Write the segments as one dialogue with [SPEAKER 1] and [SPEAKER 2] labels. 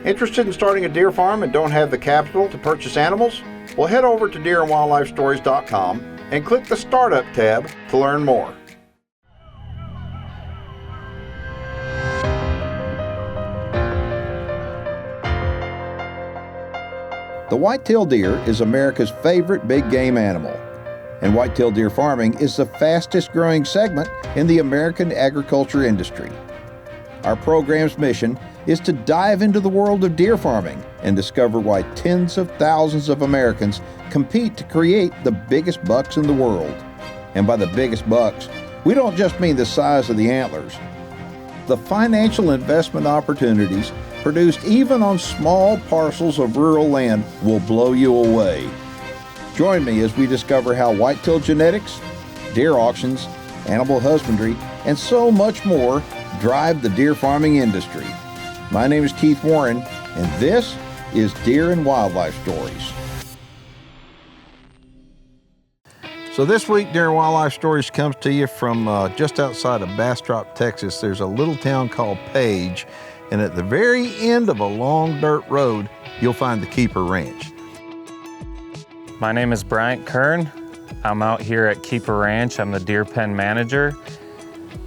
[SPEAKER 1] Interested in starting a deer farm and don't have the capital to purchase animals? Well, head over to deerandwildlifestories.com and click the Startup tab to learn more. The whitetail deer is America's favorite big game animal, and whitetail deer farming is the fastest growing segment in the American agriculture industry. Our program's mission is to dive into the world of deer farming and discover why tens of thousands of Americans compete to create the biggest bucks in the world. And by the biggest bucks, we don't just mean the size of the antlers. The financial investment opportunities produced even on small parcels of rural land will blow you away. Join me as we discover how whitetail genetics, deer auctions, animal husbandry, and so much more drive the deer farming industry. My name is Keith Warren, and this is Deer and Wildlife Stories. So this week, Deer and Wildlife Stories comes to you from just outside of Bastrop, Texas. There's a little town called Page, and at the very end of a long dirt road, you'll find the Keeper Ranch.
[SPEAKER 2] My name is Bryant Kern. I'm out here at Keeper Ranch. I'm the deer pen manager.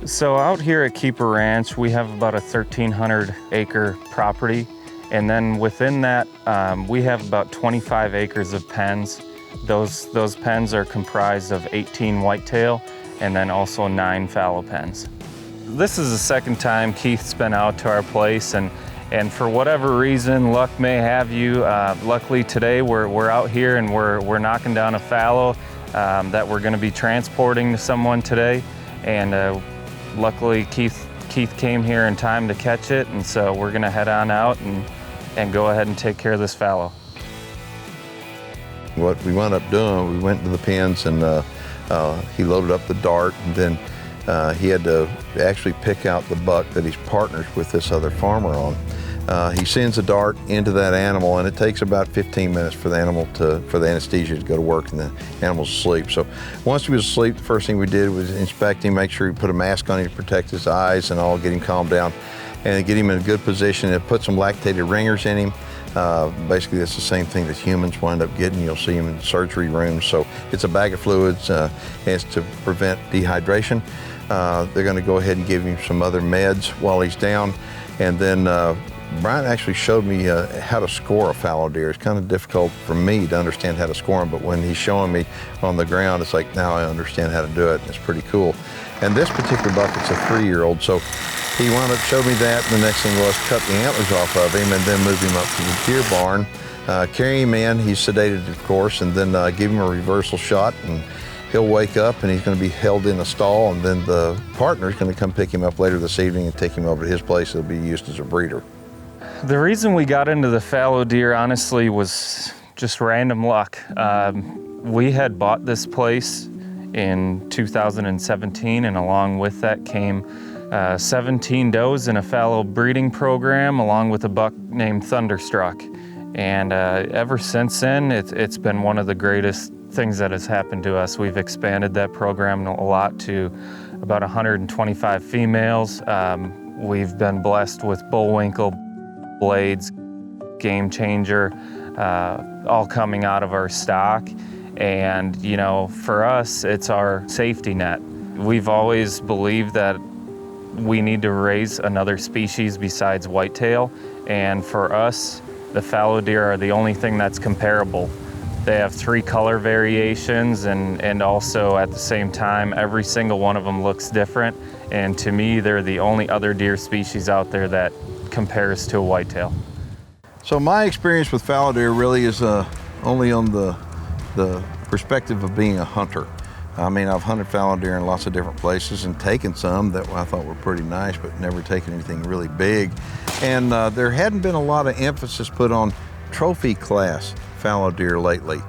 [SPEAKER 2] So out here at Keeper Ranch, we have about a 1,300 acre property. And then within that, we have about 25 acres of pens. Those pens are comprised of 18 whitetail and then also 9 fallow pens. This is the second time Keith's been out to our place, and for whatever reason, luck may have you. Luckily today we're out here and we're knocking down a fallow that we're going to be transporting to someone today. And luckily Keith came here in time to catch it, and so we're going to head on out and go ahead and take care of this fallow.
[SPEAKER 1] What we wound up doing, we went to the pens and he loaded up the dart, and then he had to actually pick out the buck that he's partners with this other farmer on. He sends a dart into that animal, and it takes about 15 minutes for the anesthesia to go to work and the animal's asleep. So once he was asleep, the first thing we did was inspect him, make sure he put a mask on him to protect his eyes and all, get him calmed down and get him in a good position and put some lactated ringers in him. Basically, that's the same thing that humans wind up getting. You'll see them in surgery rooms. So it's a bag of fluids. It's to prevent dehydration. They're going to go ahead and give him some other meds while he's down. And then Brian actually showed me how to score a fallow deer. It's kind of difficult for me to understand how to score them, but when he's showing me on the ground, it's like, now I understand how to do it. It's pretty cool. And this particular buck, it's a 3-year-old. So he wound up showing me that. And the next thing was cut the antlers off of him and then move him up to the deer barn, carry him in. He's sedated, of course, and then give him a reversal shot, and he'll wake up and he's going to be held in a stall, and then the partner's going to come pick him up later this evening and take him over to his place. He'll be used as a breeder.
[SPEAKER 2] The reason we got into the fallow deer, honestly, was just random luck. We had bought this place in 2017, and along with that came 17 does in a fallow breeding program, along with a buck named Thunderstruck. And ever since then, it's been one of the greatest things that has happened to us. We've expanded that program a lot to about 125 females. We've been blessed with bullwinkle, blades, game changer, all coming out of our stock. And you know, for us, it's our safety net. We've always believed that we need to raise another species besides whitetail, and for us, the fallow deer are the only thing that's comparable. They have 3 color variations, and also at the same time, every single one of them looks different. And to me, they're the only other deer species out there that compares to a whitetail.
[SPEAKER 1] So my experience with fallow deer really is only on the perspective of being a hunter. I mean, I've hunted fallow deer in lots of different places and taken some that I thought were pretty nice, but never taken anything really big. And there hadn't been a lot of emphasis put on trophy class fallow deer lately.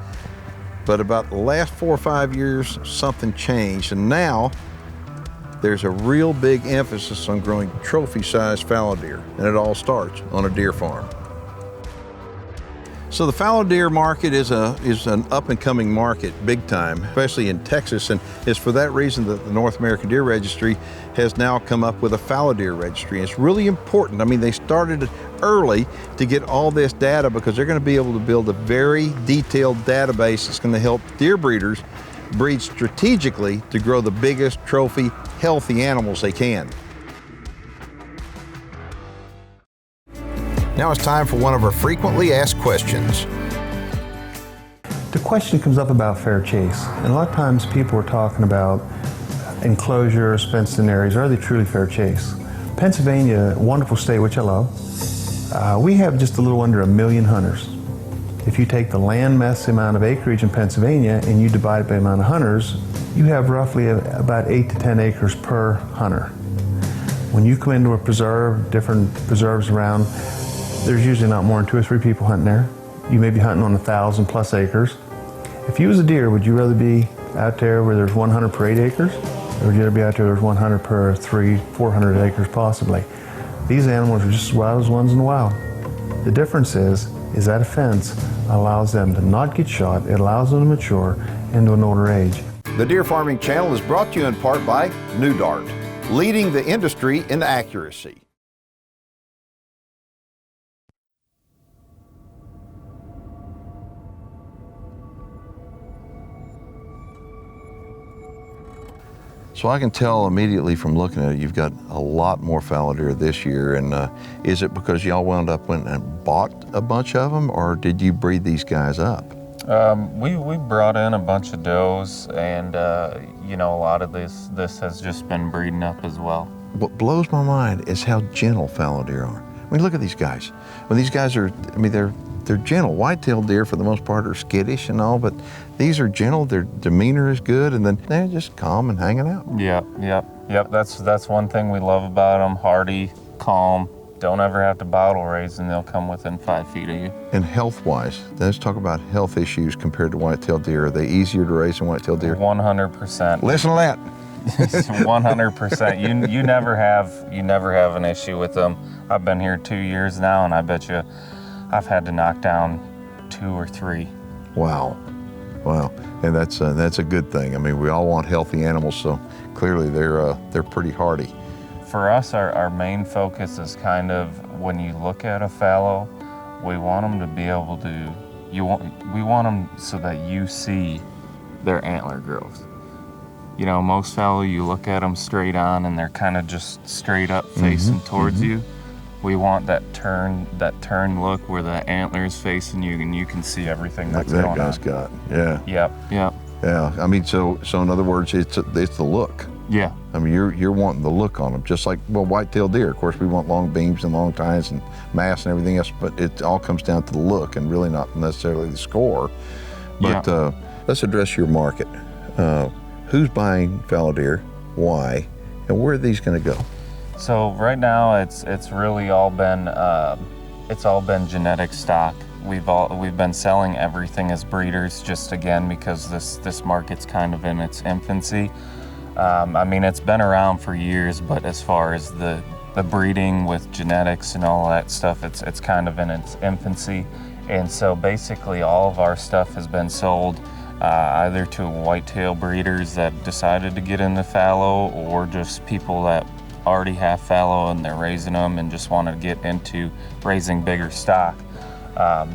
[SPEAKER 1] But about the last 4 or 5 years, something changed, and now there's a real big emphasis on growing trophy-sized fallow deer, and it all starts on a deer farm. So the fallow deer market is an up-and-coming market, big time, especially in Texas, and it's for that reason that the North American Deer Registry has now come up with a fallow deer registry. It's really important. I mean, they started early to get all this data, because they're going to be able to build a very detailed database that's going to help deer breeders breed strategically to grow the biggest trophy, healthy animals they can. Now it's time for one of our frequently asked questions.
[SPEAKER 3] The question comes up about fair chase, and a lot of times people are talking about enclosures, fenced in areas. Are they truly fair chase? Pennsylvania, a wonderful state, which I love, we have just a little under 1 million hunters. If you take the land mass amount of acreage in Pennsylvania and you divide it by the amount of hunters, you have roughly about 8 to 10 acres per hunter. When you come into a preserve, different preserves around, there's usually not more than 2 or 3 people hunting there. You may be hunting on 1,000 plus acres. If you was a deer, would you rather be out there where there's 100 per 8 acres? Or would you rather be out there where there's 100 per 400 acres possibly? These animals are just as wild as ones in the wild. The difference is that a fence allows them to not get shot, it allows them to mature into an older age.
[SPEAKER 1] The Deer Farming Channel is brought to you in part by New Dart, leading the industry in accuracy. So I can tell immediately from looking at it, you've got a lot more fallow deer this year. And is it because y'all wound up and bought a bunch of them, or did you breed these guys up?
[SPEAKER 2] We brought in a bunch of does, and you know, a lot of this has just been breeding up as well.
[SPEAKER 1] What blows my mind is how gentle fallow deer are. I mean, look at these guys. When these guys are, I mean, they're gentle. White-tailed deer, for the most part, are skittish and all, but these are gentle. Their demeanor is good, and then they're just calm and hanging out.
[SPEAKER 2] Yep. That's one thing we love about them. Hardy, calm. Don't ever have to bottle raise, and they'll come within 5 feet of you.
[SPEAKER 1] And health-wise, let's talk about health issues compared to white-tailed deer. Are they easier to raise than white-tailed deer?
[SPEAKER 2] 100%.
[SPEAKER 1] Listen to that.
[SPEAKER 2] 100%. You never have an issue with them. I've been here 2 years now, and I bet you I've had to knock down 2 or 3.
[SPEAKER 1] Wow. And that's a good thing. I mean, we all want healthy animals, so clearly they're pretty hardy.
[SPEAKER 2] For us, our main focus is kind of, when you look at a fallow, we want them to be able to, we want them so that you see their antler growth. You know, most fallow, you look at them straight on and they're kind of just straight up facing towards you. We want that turn look where the antler is facing you and you can see everything that's going on.
[SPEAKER 1] Like that guy's got, yeah.
[SPEAKER 2] Yep.
[SPEAKER 1] Yeah, I mean, so in other words, it's the look.
[SPEAKER 2] Yeah.
[SPEAKER 1] I mean, you're wanting the look on them, just like, well, white-tailed deer. Of course, we want long beams and long tines and mass and everything else, but it all comes down to the look and really not necessarily the score. But let's address your market. Who's buying fallow deer, why, and where are these going to go? So
[SPEAKER 2] right now, it's really all been genetic stock. We've been selling everything as breeders, just again because this market's kind of in its infancy. I mean, it's been around for years, but as far as the breeding with genetics and all that stuff, it's kind of in its infancy. And so basically all of our stuff has been sold either to whitetail breeders that decided to get into fallow, or just people that already have fallow and they're raising them and just want to get into raising bigger stock.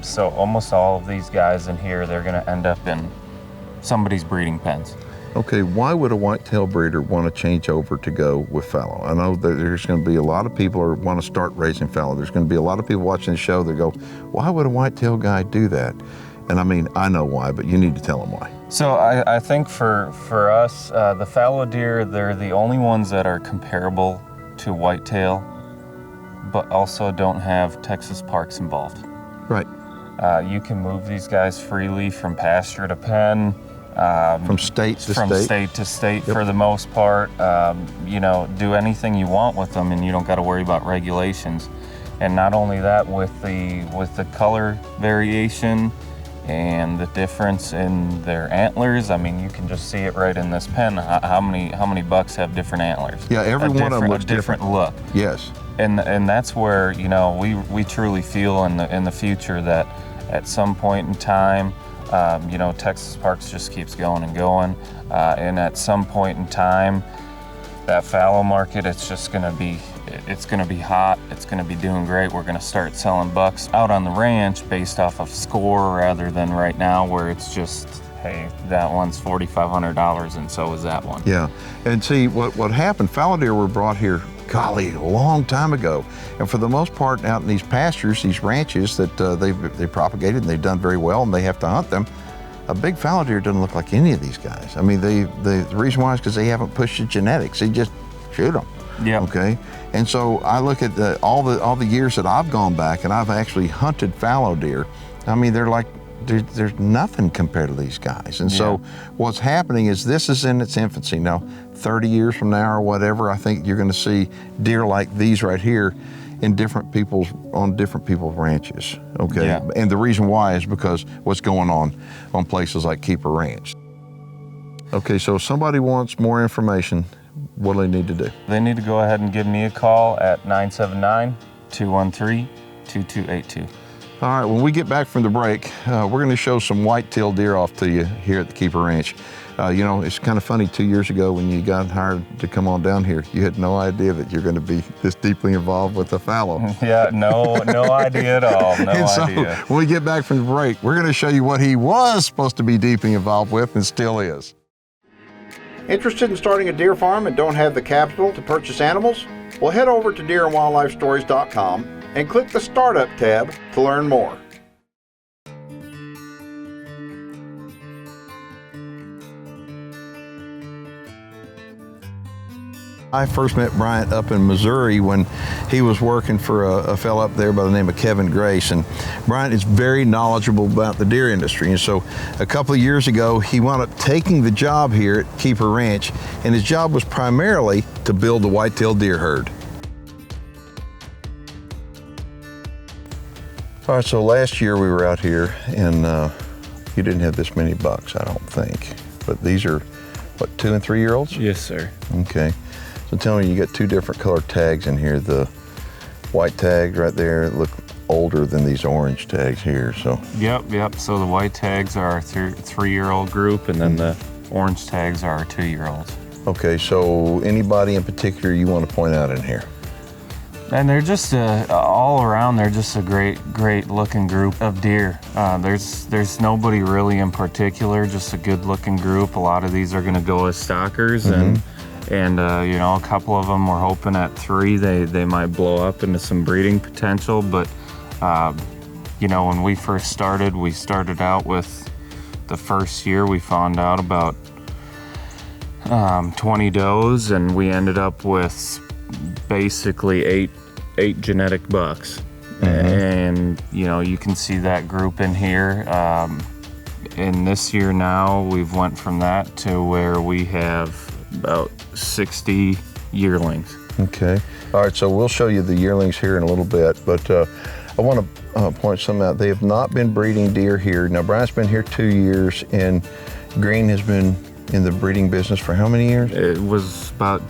[SPEAKER 2] So almost all of these guys in here, they're going to end up in somebody's breeding pens.
[SPEAKER 1] Okay, why would a whitetail breeder want to change over to go with fallow? I know that there's going to be a lot of people who want to start raising fallow. There's going to be a lot of people watching the show that go, why would a whitetail guy do that? And I mean, I know why, but you need to tell them why.
[SPEAKER 2] So I think for us, the fallow deer, they're the only ones that are comparable to whitetail, but also don't have Texas parks involved.
[SPEAKER 1] Right.
[SPEAKER 2] You can move these guys freely from pasture to pen.
[SPEAKER 1] From state to
[SPEAKER 2] state for the most part. You know, do anything you want with them, and you don't got to worry about regulations. And not only that, with the color variation and the difference in their antlers, I mean, you can just see it right in this pen. How many bucks have different antlers?
[SPEAKER 1] Yeah, every one of them looks
[SPEAKER 2] different look.
[SPEAKER 1] Yes.
[SPEAKER 2] And that's where, you know, we truly feel in the future that at some point in time, you know, Texas Parks just keeps going and going, and at some point in time, that fallow market, it's just going to be, it's gonna be hot, it's gonna be doing great, we're gonna start selling bucks out on the ranch based off of score rather than right now where it's just, hey, that one's $4,500 and so is that one.
[SPEAKER 1] Yeah, and see what happened, fallow deer were brought here, golly, a long time ago. And for the most part out in these pastures, these ranches that they propagated and they've done very well and they have to hunt them, a big fallow deer doesn't look like any of these guys. I mean, the reason why is because they haven't pushed the genetics. They just shoot them.
[SPEAKER 2] Yeah.
[SPEAKER 1] Okay. And so I look at all the years that I've gone back and I've actually hunted fallow deer. I mean, they're like, there's nothing compared to these guys. And so what's happening is this is in its infancy. Now, 30 years from now or whatever, I think you're going to see deer like these right here on different people's ranches. Okay.
[SPEAKER 2] Yeah.
[SPEAKER 1] And the reason why is because what's going on places like Keeper Ranch. Okay, so if somebody wants more information, what do they need to do?
[SPEAKER 2] They need to go ahead and give me a call at 979-213-2282.
[SPEAKER 1] All right, when we get back from the break, we're going to show some whitetail deer off to you here at the Keeper Ranch. You know, it's kind of funny, 2 years ago when you got hired to come on down here, you had no idea that you're going to be this deeply involved with the fallow.
[SPEAKER 2] Yeah, no idea at all, no idea.
[SPEAKER 1] When we get back from the break, we're going to show you what he was supposed to be deeply involved with and still is. Interested in starting a deer farm and don't have the capital to purchase animals? Well, head over to deerandwildlifestories.com and click the Startup tab to learn more. I first met Bryant up in Missouri when he was working for a fellow up there by the name of Kevin Grace. And Bryant is very knowledgeable about the deer industry. And so a couple of years ago, he wound up taking the job here at Keeper Ranch, and his job was primarily to build the whitetail deer herd. All right, so last year we were out here and you didn't have this many bucks, I don't think. But these are, what, 2 and 3 year olds?
[SPEAKER 2] Yes, sir.
[SPEAKER 1] Okay. So tell me, you got 2 different colored tags in here. The white tags right there look older than these orange tags here, so.
[SPEAKER 2] Yep. So the white tags are our 3-year-old group, and then the orange tags are our 2-year-olds.
[SPEAKER 1] Okay, so anybody in particular you want to point out in here?
[SPEAKER 2] And they're just all around. They're just a great looking group of deer. There's nobody really in particular. Just a good looking group. A lot of these are going to go as stockers, and you know, a couple of them we're hoping at 3 they might blow up into some breeding potential. But you know, when we first started, we started out with the first year we found out about 20 does, and we ended up with basically eight genetic bucks. And you know, you can see that group in here. And this year now we've went from that to where we have about 60 yearlings.
[SPEAKER 1] Okay. All right, so we'll show you the yearlings here in a little bit, but I want to point something out. They have not been breeding deer here. Now, Bryant's been here 2 years, and Green has been in the breeding business for how many years?
[SPEAKER 2] It was about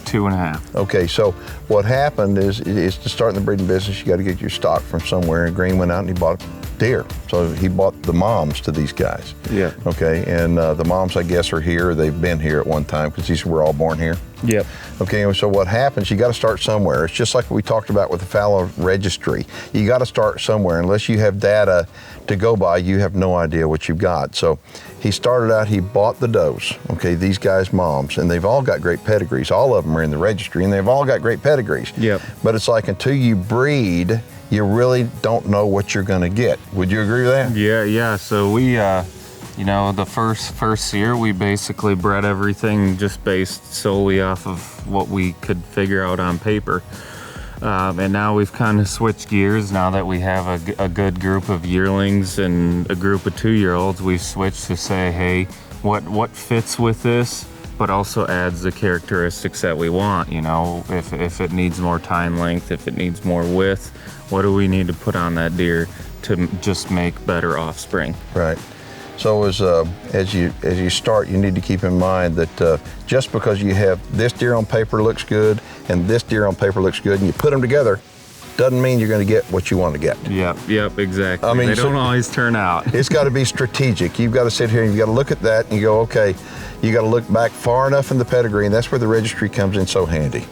[SPEAKER 2] 2.5.
[SPEAKER 1] Okay, so what happened is to start in the breeding business, you got to get your stock from somewhere, and Green went out and he bought deer. So he bought the moms to these guys.
[SPEAKER 2] Yeah.
[SPEAKER 1] Okay, and the moms, I guess, are here. They've been here at one time because these were all born here.
[SPEAKER 2] Yep.
[SPEAKER 1] Okay, so what happens, you got to start somewhere. It's just like we talked about with the fallow registry. You got to start somewhere. Unless you have data to go by, you have no idea what you've got. So he started out, he bought the does, okay, these guys' moms, and they've all got great pedigrees. All of them are in the registry, and they've all got great pedigrees.
[SPEAKER 2] Yep.
[SPEAKER 1] But it's like until you breed, you really don't know what you're going to get. Would you agree with that?
[SPEAKER 2] Yeah. So we, you know, the first year we basically bred everything just based solely off of what we could figure out on paper. And now we've kind of switched gears. Now that we have a good group of yearlings and a group of 2-year-olds, we've switched to say, hey, what fits with this, but also adds the characteristics that we want. You know, if it needs more tine length, if it needs more width, what do we need to put on that deer to just make better offspring?
[SPEAKER 1] Right. So as you start, you need to keep in mind that just because you have this deer on paper looks good and this deer on paper looks good, and you put them together, doesn't mean you're going to get what you want to get.
[SPEAKER 2] Yep, exactly.
[SPEAKER 1] I mean,
[SPEAKER 2] they don't always turn out.
[SPEAKER 1] It's got to be strategic. You've got to sit here and you've got to look at that and you go, okay, you got to look back far enough in the pedigree, and that's where the registry comes in so handy.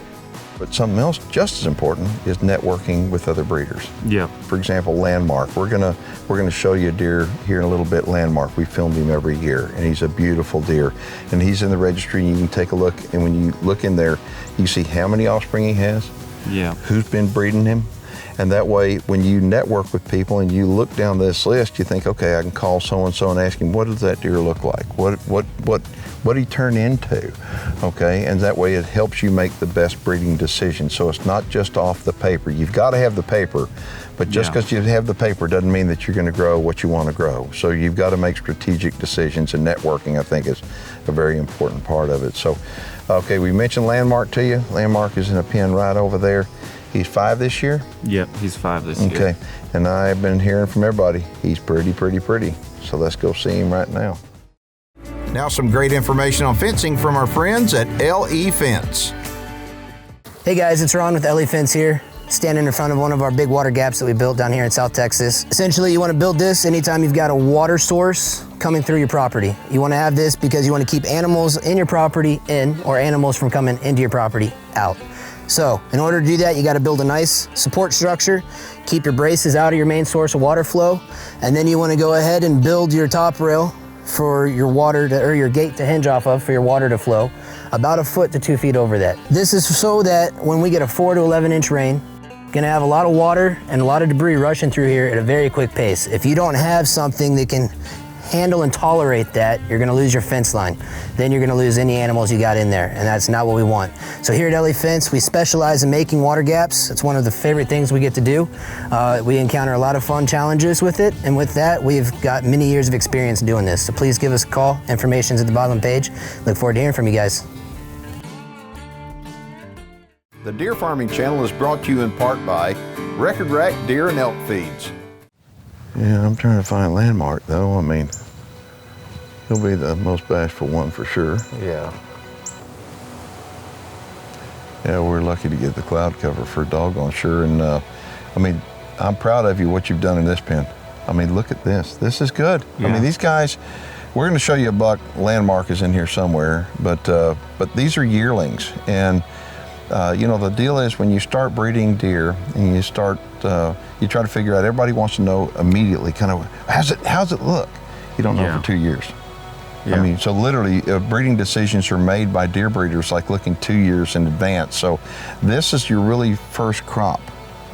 [SPEAKER 1] But something else just as important is networking with other breeders.
[SPEAKER 2] Yeah.
[SPEAKER 1] For example, Landmark. We're gonna show you a deer here in a little bit. Landmark. We filmed him every year, and he's a beautiful deer. And he's in the registry, and you can take a look. And when you look in there, you see how many offspring he has.
[SPEAKER 2] Yeah.
[SPEAKER 1] Who's been breeding him. And that way, when you network with people and you look down this list, you think, okay, I can call so-and-so and ask him, what does that deer look like? What did he turn into? Okay, and that way it helps you make the best breeding decision. So it's not just off the paper. You've got to have the paper, but just because you have the paper doesn't mean that you're going to grow what you want to grow. So you've got to make strategic decisions, and networking, I think, is a very important part of it. So, okay, we mentioned Landmark to you. Landmark is in a pen right over there. He's 5 this year?
[SPEAKER 2] Yep, he's 5 this year.
[SPEAKER 1] Okay, and I've been hearing from everybody, he's pretty. So let's go see him right now. Now some great information on fencing from our friends at LE Fence.
[SPEAKER 4] Hey guys, it's Ron with LE Fence here, standing in front of one of our big water gaps that we built down here in South Texas. Essentially, you want to build this anytime you've got a water source coming through your property. You want to have this because you want to keep animals in your property in, or animals from coming into your property out. So in order to do that, you got to build a nice support structure, keep your braces out of your main source of water flow, and then you want to go ahead and build your top rail for your water to, or your gate to hinge off of for your water to flow, about 1 foot to 2 feet over that. This is so that when we get a 4 to 11 inch rain, gonna have a lot of water and a lot of debris rushing through here at a very quick pace. If you don't have something that can handle and tolerate that, you're gonna lose your fence line. Then you're gonna lose any animals you got in there, and that's not what we want. So here at LE Fence, we specialize in making water gaps. It's one of the favorite things we get to do. We encounter a lot of fun challenges with it, and with that, we've got many years of experience doing this. So please give us a call. Information's at the bottom of the page. Look forward to hearing from you guys.
[SPEAKER 1] The Deer Farming Channel is brought to you in part by Record Rack Deer and Elk Feeds. Yeah, I'm trying to find Landmark though. I mean, he'll be the most bashful one for sure.
[SPEAKER 2] Yeah.
[SPEAKER 1] Yeah, we're lucky to get the cloud cover for doggone sure. And I mean, I'm proud of you, what you've done in this pen. I mean, look at this. This is good. Yeah. I mean, these guys, we're going to show you a buck. Landmark is in here somewhere, but these are yearlings. And you know, the deal is when you start breeding deer and you start, you try to figure out, everybody wants to know immediately kind of, how's it look? You don't know for 2 years. Yeah. I mean, so literally breeding decisions are made by deer breeders like looking 2 years in advance. So this is your really first crop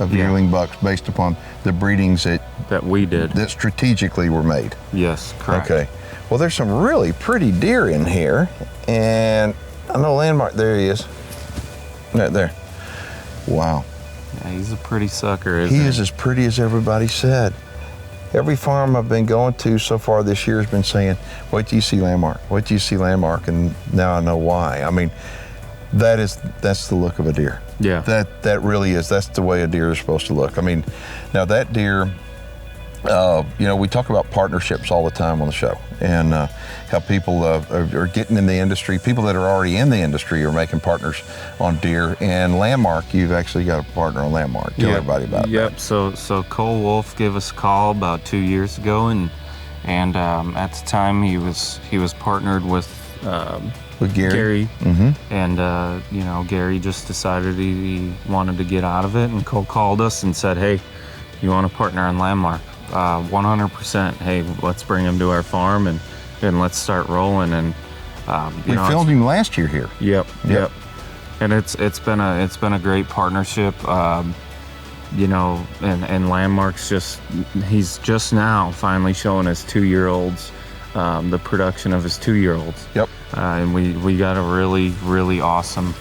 [SPEAKER 1] of yearling bucks based upon the breedings that we did, that strategically were made.
[SPEAKER 2] Yes, correct.
[SPEAKER 1] Okay. Well, there's some really pretty deer in here, and I know Landmark, there he is. Right there. Wow.
[SPEAKER 2] Yeah, he's a pretty sucker, isn't
[SPEAKER 1] he? He is as pretty as everybody said. Every farm I've been going to so far this year has been saying, wait till you see Landmark, wait till you see Landmark, and now I know why. I mean, that's the look of a deer.
[SPEAKER 2] Yeah.
[SPEAKER 1] That really is, that's the way a deer is supposed to look. I mean, now that deer, you know, we talk about partnerships all the time on the show, and how people are getting in the industry. People that are already in the industry are making partners on deer. And Landmark, you've actually got a partner on Landmark. Tell everybody about it.
[SPEAKER 2] Yep. So Cole Wolf gave us a call about 2 years ago, and at the time he was partnered with
[SPEAKER 1] Gary.
[SPEAKER 2] Mm-hmm. And you know, Gary just decided he wanted to get out of it, and Cole called us and said, hey, you want to partner on Landmark? 100%. Hey, let's bring him to our farm and let's start rolling. And
[SPEAKER 1] we filmed him last year here.
[SPEAKER 2] Yep. And it's been a great partnership. You know, and Landmark's he's just now finally showing his 2-year-olds the production of his 2-year-olds.
[SPEAKER 1] Yep.
[SPEAKER 2] And we got a really awesome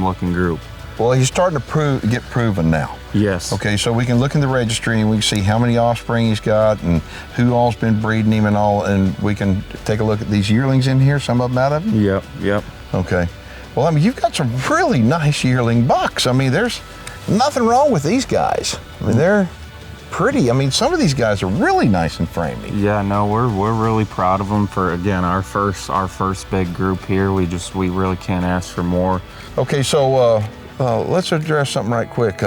[SPEAKER 2] looking group.
[SPEAKER 1] Well, he's starting to get proven now.
[SPEAKER 2] Yes.
[SPEAKER 1] Okay, so we can look in the registry and we can see how many offspring he's got and who all's been breeding him and all, and we can take a look at these yearlings in here, some of them out of him?
[SPEAKER 2] Yep.
[SPEAKER 1] Okay. Well, I mean, you've got some really nice yearling bucks. I mean, there's nothing wrong with these guys. I mean, they're pretty. I mean, some of these guys are really nice and framey.
[SPEAKER 2] Yeah, no, we're really proud of them for, again, our first big group here. We really can't ask for more.
[SPEAKER 1] Okay, so let's address something right quick.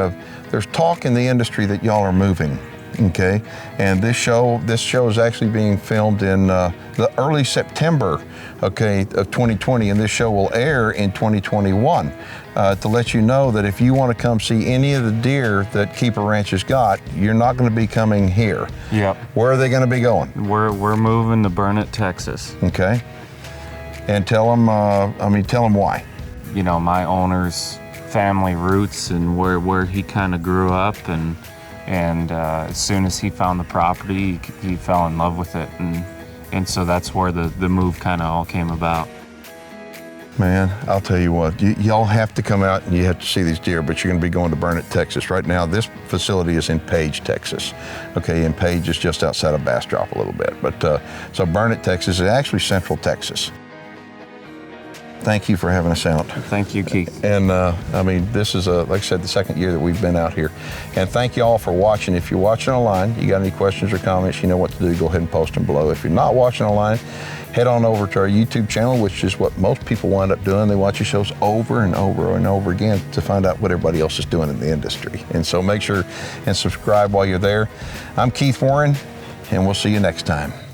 [SPEAKER 1] There's talk in the industry that y'all are moving. Okay, and this show is actually being filmed in the early September, okay, of 2020, and this show will air in 2021. To let you know that if you want to come see any of the deer that Keeper Ranch has got, you're not going to be coming here.
[SPEAKER 2] Yep.
[SPEAKER 1] Where are they going to be going?
[SPEAKER 2] We're moving to Bryant, Texas.
[SPEAKER 1] Okay, and tell them why.
[SPEAKER 2] You know, my owner's family roots and where he kind of grew up, and as soon as he found the property, he fell in love with it, and so that's where the move kind of all came about.
[SPEAKER 1] Man, I'll tell you what, y'all have to come out and you have to see these deer, but you're going to be going to Bryant, Texas. Right now, this facility is in Page, Texas. Okay, and Page is just outside of Bastrop a little bit. But so Bryant, Texas is actually Central Texas. Thank you for having us out.
[SPEAKER 2] Thank you, Keith.
[SPEAKER 1] And I mean, this is, like I said, the second year that we've been out here. And thank you all for watching. If you're watching online, you got any questions or comments, you know what to do, go ahead and post them below. If you're not watching online, head on over to our YouTube channel, which is what most people wind up doing. They watch your shows over and over and over again to find out what everybody else is doing in the industry. And so make sure and subscribe while you're there. I'm Keith Warren, and we'll see you next time.